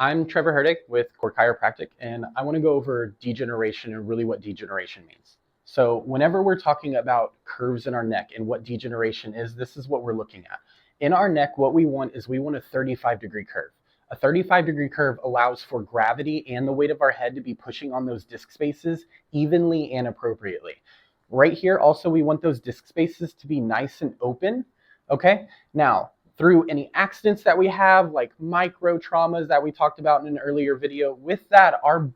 I'm Trevor Hurtig with Core Chiropractic, and I want to go over degeneration and really what degeneration means. So whenever we're talking about curves in our neck and what degeneration is, this is what we're looking at. In our neck, what we want is we want a 35-degree curve. A 35-degree curve allows for gravity and the weight of our head to be pushing on those disc spaces evenly and appropriately. Right here, also, we want those disc spaces to be nice and open, okay? Now, through any accidents that we have, like micro traumas that we talked about in an earlier video, with that, our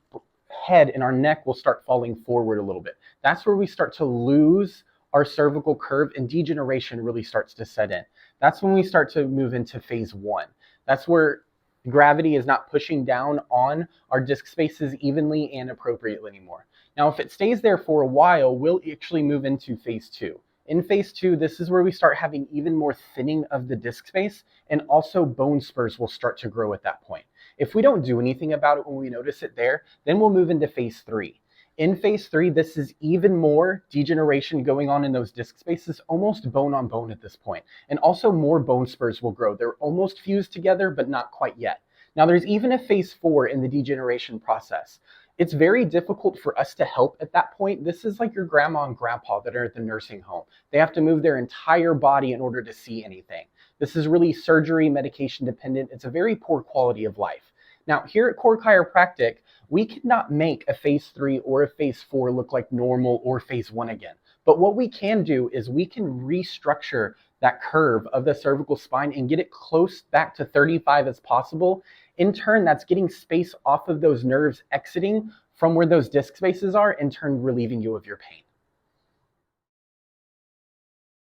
head and our neck will start falling forward a little bit. That's where we start to lose our cervical curve and degeneration really starts to set in. That's when we start to move into phase one. That's where gravity is not pushing down on our disc spaces evenly and appropriately anymore. Now, if it stays there for a while, we'll actually move into phase two. In phase two, this is where we start having even more thinning of the disc space, and also bone spurs will start to grow at that point. If we don't do anything about it when we notice it there, then we'll move into phase three. In phase three, this is even more degeneration going on in those disc spaces, almost bone on bone at this point. And also more bone spurs will grow. They're almost fused together, but not quite yet. Now, there's even a phase four in the degeneration process. It's very difficult for us to help at that point. This is like your grandma and grandpa that are at the nursing home. They have to move their entire body in order to see anything. This is really surgery, medication dependent. It's a very poor quality of life. Now, here at Core Chiropractic, we cannot make a phase three or a phase four look like normal or phase one again. But what we can do is we can restructure that curve of the cervical spine and get it close back to 35 as possible. In turn, that's getting space off of those nerves exiting from where those disc spaces are, in turn relieving you of your pain.